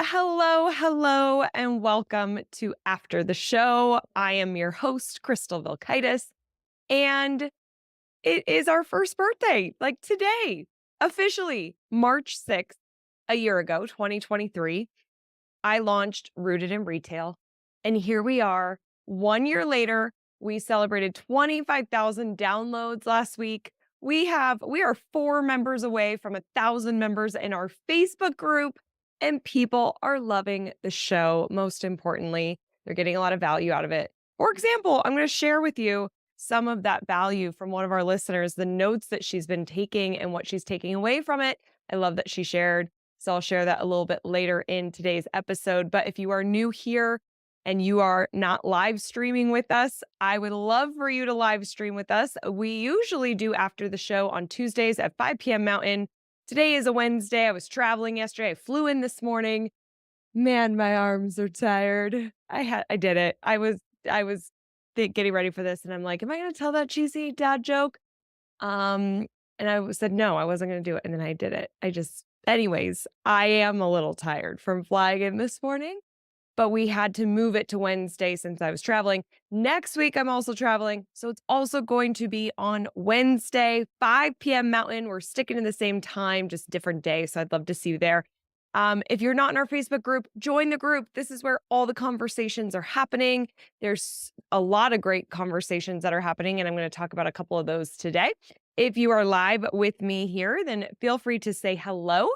Hello, and welcome to After the Show. I am your host, Crystal Vilkaitis, and it is our first birthday, like today, officially March 6th, a year ago, 2023. I launched Rooted in Retail, and here we are, 1 year later. We celebrated 25,000 downloads last week. We are 4 members away from 1,000 members in our Facebook group, and people are loving the show. Most importantly, they're getting a lot of value out of it. For example, I'm going to share with you some of that value from one of our listeners, the notes that she's been taking and what she's taking away from it. I love that she shared. So I'll share that a little bit later in today's episode. But if you are new here and you are not live streaming with us, I would love for you to live stream with us. We usually do After the Show on Tuesdays at 5 p.m. Mountain. Today is a Wednesday. I was traveling yesterday. I flew in this morning. Man, my arms are tired. I did it. I was getting ready for this, and I'm like, am I going to tell that cheesy dad joke? And I said, no, I wasn't going to do it. And then I did it. Anyways, I am a little tired from flying in this morning, but we had to move it to Wednesday since I was traveling. Next week, I'm also traveling. So it's also going to be on Wednesday, 5 p.m. Mountain. We're sticking to the same time, just different day. So I'd love to see you there. If you're not in our Facebook group, join the group. This is where all the conversations are happening. There's a lot of great conversations that are happening, and I'm going to talk about a couple of those today. If you are live with me here, then feel free to say hello.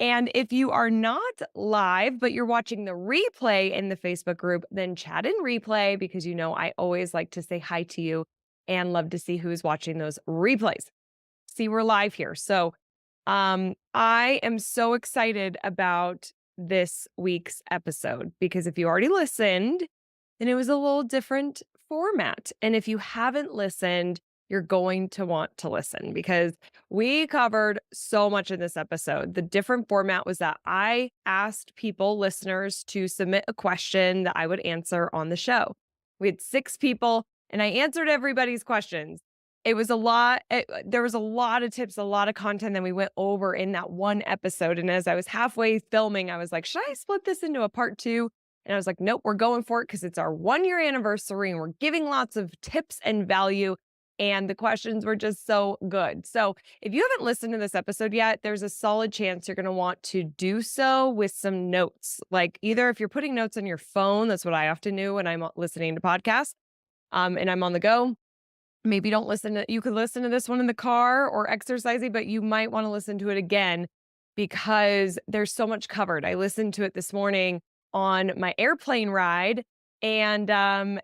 And if you are not live, but you're watching the replay in the Facebook group, then chat in replay because I always like to say hi to you and love to see who's watching those replays. See, we're live here. So I am so excited about this week's episode because if you already listened, then it was a little different format. And if you haven't listened, you're going to want to listen because we covered so much in this episode. The different format was that I asked people, listeners, to submit a question that I would answer on the show. We had 6 people and I answered everybody's questions. It was a lot. There was a lot of tips, a lot of content that we went over in that one episode. And as I was halfway filming, I was like, should I split this into a part 2? And I was like, nope, we're going for it because it's our 1-year anniversary and we're giving lots of tips and value. And the questions were just so good. So if you haven't listened to this episode yet, there's a solid chance you're going to want to do so with some notes. Like either if you're putting notes on your phone, that's what I often do when I'm listening to podcasts and I'm on the go. Maybe you could listen to this one in the car or exercising, but you might want to listen to it again because there's so much covered. I listened to it this morning on my airplane ride and I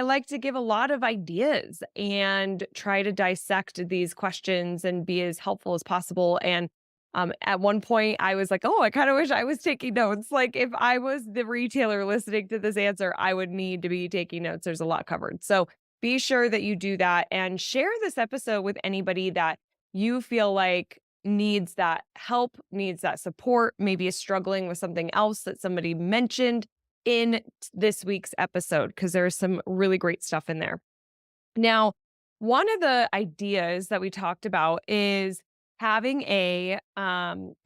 like to give a lot of ideas and try to dissect these questions and be as helpful as possible. And at one point I was like, oh, I kind of wish I was taking notes. Like if I was the retailer listening to this answer, I would need to be taking notes. There's a lot covered. So be sure that you do that and share this episode with anybody that you feel like needs that help, needs that support, maybe is struggling with something else that somebody mentioned in this week's episode, because there's some really great stuff in there. Now, one of the ideas that we talked about is having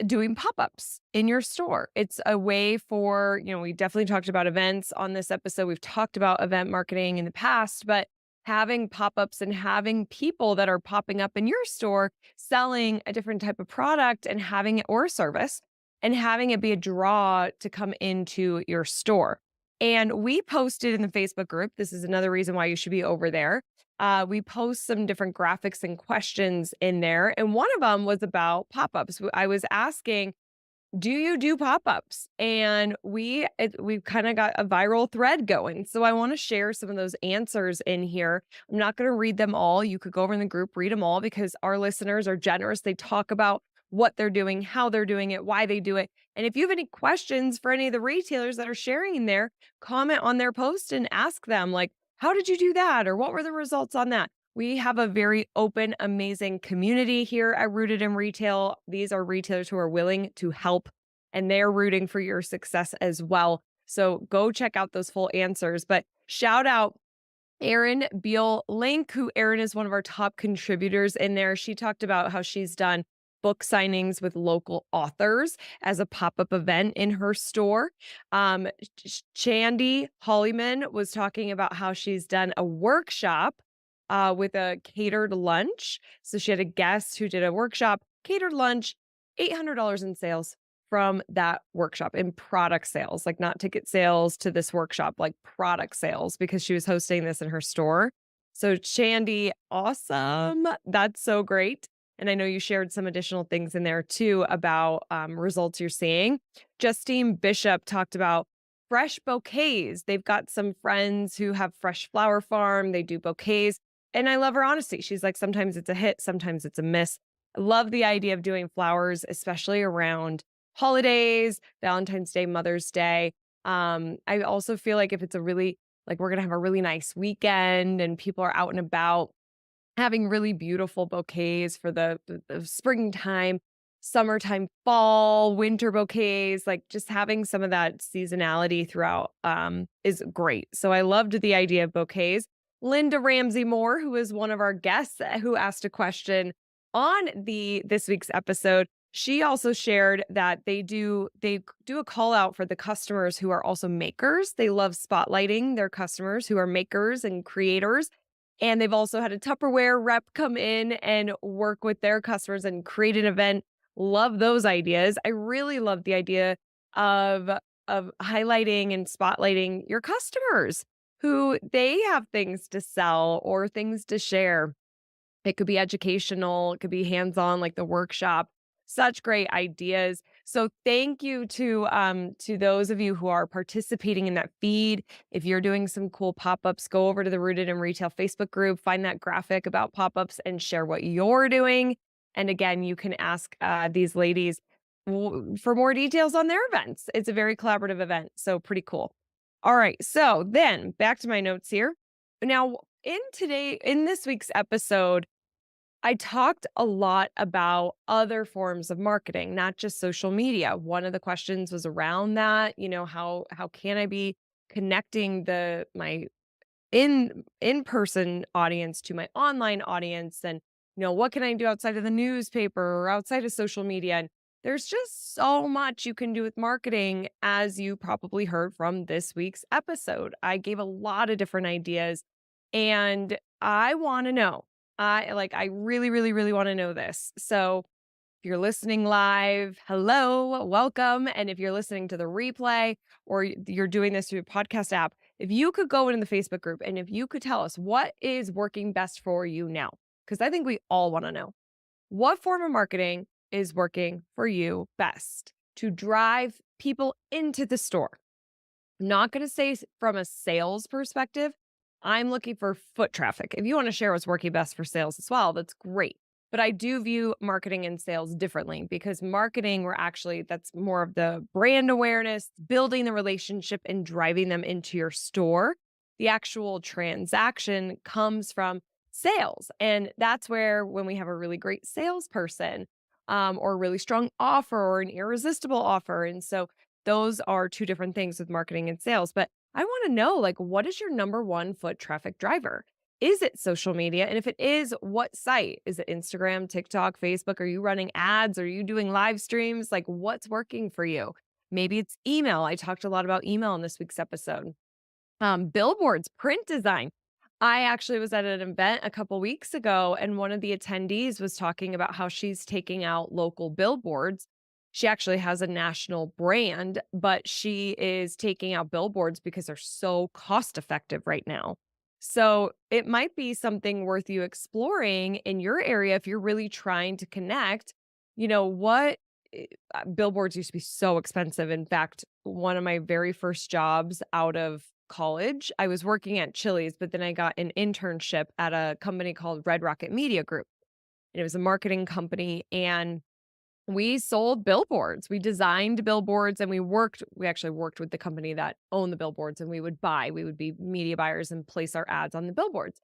doing pop-ups in your store. It's a way for, we definitely talked about events on this episode. We've talked about event marketing in the past, but having pop-ups and having people that are popping up in your store selling a different type of product and having it or service and having it be a draw to come into your store. And we posted in the Facebook group, this is another reason why you should be over there. We post some different graphics and questions in there. And one of them was about pop-ups. I was asking, do you do pop-ups? And we've kind of got a viral thread going. So I want to share some of those answers in here. I'm not going to read them all. You could go over in the group, read them all because our listeners are generous. They talk about what they're doing, how they're doing it, why they do it. And if you have any questions for any of the retailers that are sharing in there, comment on their post and ask them like, how did you do that? Or what were the results on that? We have a very open, amazing community here at Rooted in Retail. These are retailers who are willing to help and they're rooting for your success as well. So go check out those full answers. But shout out Erin Beal Link, who Erin is one of our top contributors in there. She talked about how she's done book signings with local authors as a pop-up event in her store. Chandy Hollyman was talking about how she's done a workshop with a catered lunch. So she had a guest who did a workshop, catered lunch, $800 in sales from that workshop in product sales, like not ticket sales to this workshop, like product sales because she was hosting this in her store. So Shandy, awesome. That's so great. And I know you shared some additional things in there too about results you're seeing. Justine Bishop talked about fresh bouquets. They've got some friends who have fresh flower farm. They do bouquets. And I love her honesty. She's like, sometimes it's a hit, sometimes it's a miss. I love the idea of doing flowers, especially around holidays, Valentine's Day, Mother's Day. I also feel like if it's a really like we're gonna have a really nice weekend and people are out and about, having really beautiful bouquets for the springtime, summertime, fall, winter bouquets, like just having some of that seasonality throughout is great. So I loved the idea of bouquets. Linda Ramsey Moore, who is one of our guests who asked a question on the this week's episode, she also shared that they do a call out for the customers who are also makers. They love spotlighting their customers who are makers and creators, and they've also had a Tupperware rep come in and work with their customers and create an event. Love those ideas. I really love the idea of highlighting and spotlighting your customers who they have things to sell or things to share. It could be educational, it could be hands-on like the workshop. Such great ideas. So thank you to those of you who are participating in that feed. If you're doing some cool pop-ups, go over to the Rooted in Retail Facebook group, find that graphic about pop-ups and share what you're doing. And again, you can ask these ladies for more details on their events. It's a very collaborative event, so pretty cool. All right, so then back to my notes here. Now, in this week's episode, I talked a lot about other forms of marketing, not just social media. One of the questions was around that, how can I be connecting my in-person audience to my online audience, and what can I do outside of the newspaper or outside of social media? And there's just so much you can do with marketing, as you probably heard from this week's episode. I gave a lot of different ideas, and I want to know. I really, really, really want to know this. So if you're listening live, hello, welcome. And if you're listening to the replay or you're doing this through a podcast app, if you could go into the Facebook group and if you could tell us what is working best for you now, because I think we all want to know what form of marketing is working for you best to drive people into the store. I'm not going to say from a sales perspective. I'm looking for foot traffic. If you want to share what's working best for sales as well, that's great. But I do view marketing and sales differently because marketing, that's more of the brand awareness, building the relationship and driving them into your store. The actual transaction comes from sales. And that's where when we have a really great salesperson or a really strong offer or an irresistible offer. And so those are two different things with marketing and sales. But I want to know, like, what is your number one foot traffic driver? Is it social media? And if it is, what site? Is it Instagram, TikTok, Facebook? Are you running ads? Are you doing live streams? Like, what's working for you? Maybe it's email. I talked a lot about email in this week's episode. Billboards, print design. I actually was at an event a couple weeks ago, and one of the attendees was talking about how she's taking out local billboards. She actually has a national brand, but she is taking out billboards because they're so cost effective right now. So it might be something worth you exploring in your area if you're really trying to connect. What billboards used to be so expensive. In fact, one of my very first jobs out of college, I was working at Chili's, but then I got an internship at a company called Red Rocket Media Group. And it was a marketing company, and we sold billboards. We designed billboards, and we actually worked with the company that owned the billboards, and we would be media buyers and place our ads on the billboards.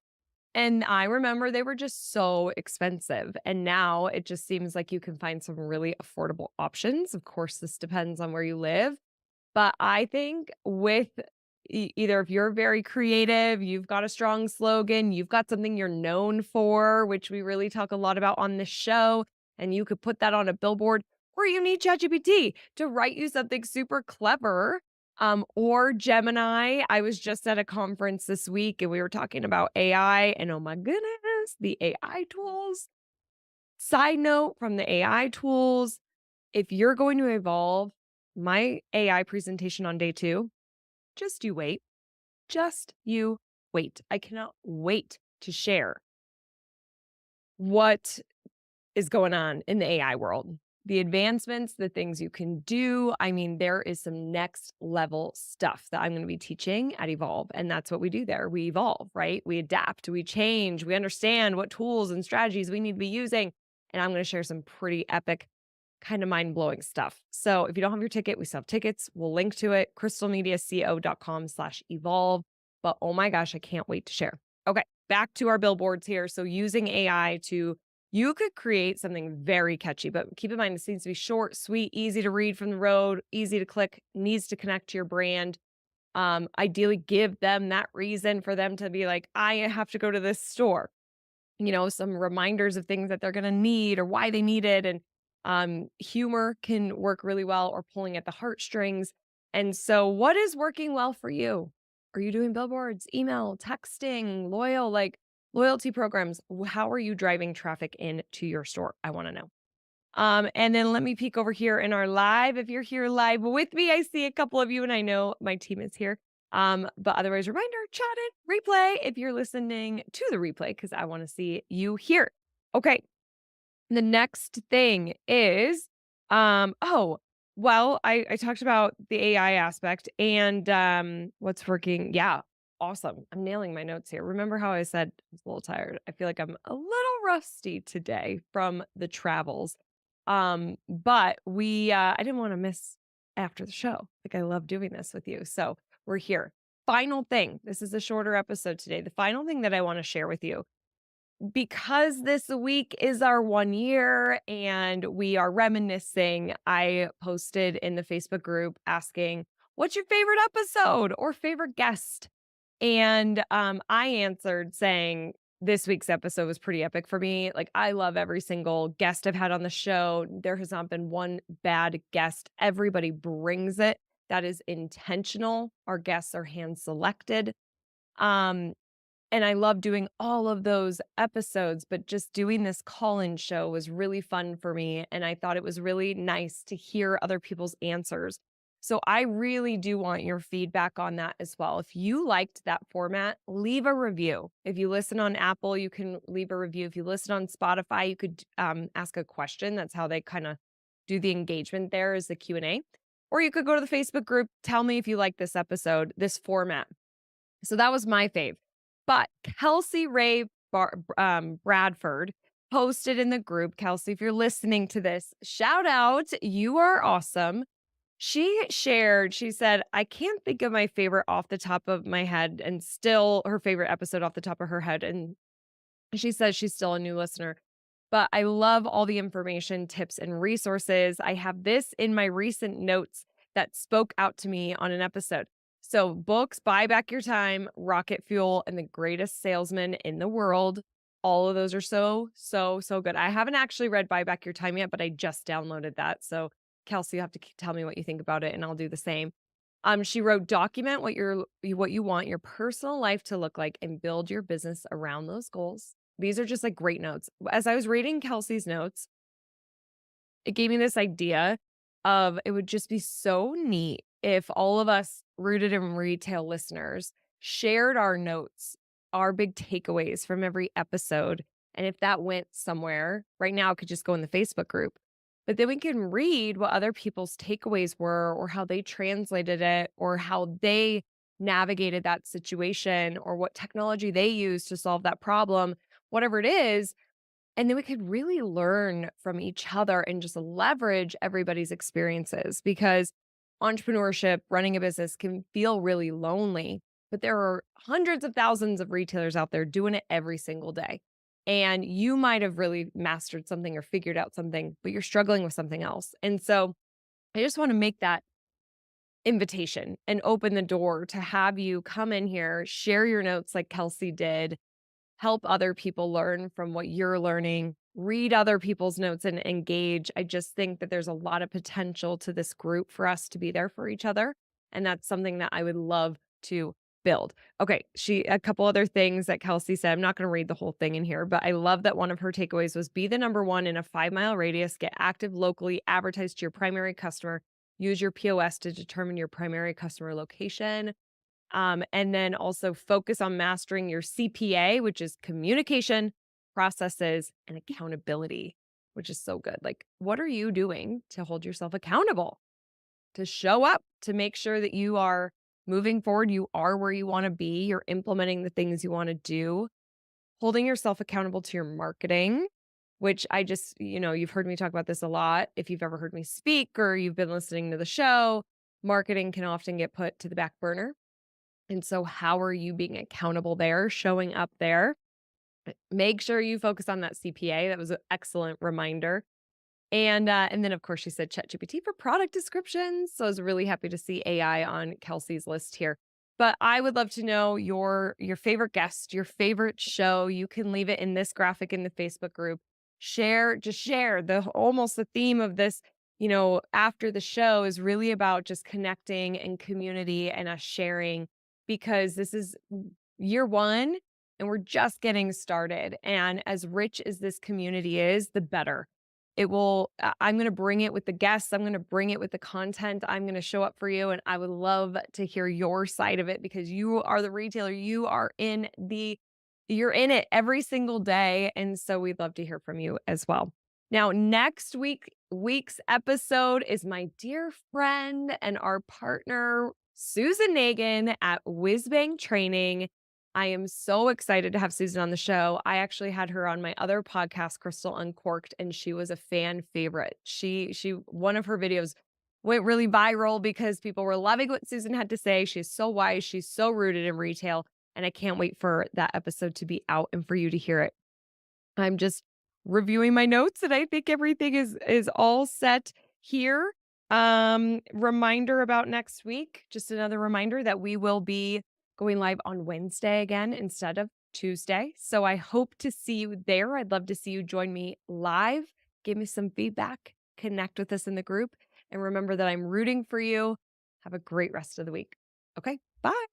And I remember they were just so expensive. And now it just seems like you can find some really affordable options. Of course, this depends on where you live. But I think with either if you're very creative, you've got a strong slogan, you've got something you're known for, which we really talk a lot about on this show, And you could put that on a billboard, or you need ChatGPT to write you something super clever. Or Gemini. I was just at a conference this week and we were talking about AI, and oh my goodness, the AI tools. Side note from the AI tools, if you're going to evolve, my AI presentation on day 2, just you wait. Just you wait. I cannot wait to share what is going on in the AI world. The advancements, the things you can do. I mean, there is some next level stuff that I'm going to be teaching at Evolve. And that's what we do there. We evolve, right? We adapt, we change, we understand what tools and strategies we need to be using. And I'm going to share some pretty epic, kind of mind blowing stuff. So if you don't have your ticket, we still have tickets. We'll link to it, crystalmediaco.com/evolve. But oh my gosh, I can't wait to share. Okay, back to our billboards here. So using AI to you could create something very catchy, but keep in mind, this needs to be short, sweet, easy to read from the road, easy to click, needs to connect to your brand. Ideally, give them that reason for them to be like, I have to go to this store. Some reminders of things that they're going to need or why they need it. And humor can work really well, or pulling at the heartstrings. And so, what is working well for you? Are you doing billboards, email, texting, loyalty programs? How are you driving traffic into your store? I want to know. And then let me peek over here in our live. If you're here live with me, I see a couple of you, and I know my team is here. But otherwise, reminder, chat it, replay if you're listening to the replay, because I want to see you here. Okay. The next thing is, I talked about the AI aspect and what's working. Yeah, awesome. I'm nailing my notes here. Remember how I said I was a little tired? I feel like I'm a little rusty today from the travels. But I didn't want to miss after the show. Like, I love doing this with you. So we're here. Final thing. This is a shorter episode today. The final thing that I want to share with you, because this week is our 1 year and we are reminiscing, I posted in the Facebook group asking, what's your favorite episode or favorite guest? And I answered saying this week's episode was pretty epic for me. Like, I love every single guest I've had on the show. There has not been one bad guest. Everybody brings it. That is intentional. Our guests are hand selected. Um, and I love doing all of those episodes, but just doing this call-in show was really fun for me, and I thought it was really nice to hear other people's answers. So I really do want your feedback on that as well. If you liked that format, leave a review. If you listen on Apple, you can leave a review. If you listen on Spotify, you could ask a question. That's how they kind of do the engagement there, is the Q&A. Or you could go to the Facebook group, tell me if you like this episode, this format. So that was my fave. But Kelsey Ray Bradford posted in the group. Kelsey, if you're listening to this, shout out. You are awesome. She said, I can't think of my favorite off the top of my head, and still her favorite episode off the top of her head. And she says she's still a new listener. But I love all the information, tips, and resources. I have this in my recent notes that spoke out to me on an episode. So, books, Buy Back Your Time, Rocket Fuel, and The Greatest Salesman in the World. All of those are so, so, so good. I haven't actually read Buy Back Your Time yet, but I just downloaded that. So, Kelsey, you have to tell me what you think about it, and I'll do the same. She wrote, document what you want your personal life to look like and build your business around those goals. These are just like great notes. As I was reading Kelsey's notes, it gave me this idea of it would just be so neat if all of us rooted in retail listeners shared our notes, our big takeaways from every episode. And if that went somewhere, right now it could just go in the Facebook group. But then we can read what other people's takeaways were, or how they translated it, or how they navigated that situation, or what technology they used to solve that problem, whatever it is. And then we could really learn from each other and just leverage everybody's experiences, because entrepreneurship, running a business can feel really lonely, but there are hundreds of thousands of retailers out there doing it every single day. And you might have really mastered something or figured out something, but you're struggling with something else. And so I just want to make that invitation and open the door to have you come in here, share your notes like Kelsey did, help other people learn from what you're learning. read other people's notes and engage. I just think that there's a lot of potential to this group for us to be there for each other. And that's something that I would love to build. Okay, a couple other things that Kelsey said. I'm not going to read the whole thing in here, but I love that one of her takeaways was be the number one in a 5-mile radius, get active locally, advertise to your primary customer, use your POS to determine your primary customer location. And then also focus on mastering your CPA, which is communication, processes, and accountability, which is so good. Like, what are you doing to hold yourself accountable, to show up, to make sure that you are moving forward? You are where you want to be. You're implementing the things you want to do, holding yourself accountable to your marketing, which you've heard me talk about this a lot. If you've ever heard me speak or you've been listening to the show, marketing can often get put to the back burner. And so how are you being accountable there, showing up there? Make sure you focus on that CPA. That was an excellent reminder. And then of course she said ChatGPT for product descriptions. So I was really happy to see AI on Kelsey's list here. But I would love to know your favorite guest, your favorite show. You can leave it in this graphic in the Facebook group. Share almost the theme of this, after the show is really about just connecting and community and us sharing, because this is year one and we're just getting started. And as rich as this community is, the better. I'm going to bring it with the guests. I'm going to bring it with the content. I'm going to show up for you. And I would love to hear your side of it, because you are the retailer. You're in it every single day. And so we'd love to hear from you as well. Now, next week's episode is my dear friend and our partner, Susan Nagin at Whizbang Training. I am so excited to have Susan on the show. I actually had her on my other podcast, Crystal Uncorked, and she was a fan favorite. One of her videos went really viral because people were loving what Susan had to say. She's so wise. She's so rooted in retail. And I can't wait for that episode to be out and for you to hear it. I'm just reviewing my notes and I think everything is all set here. Reminder about next week. Just another reminder that we will be going live on Wednesday again instead of Tuesday. So I hope to see you there. I'd love to see you join me live. Give me some feedback, connect with us in the group, and remember that I'm rooting for you. Have a great rest of the week. Okay, bye.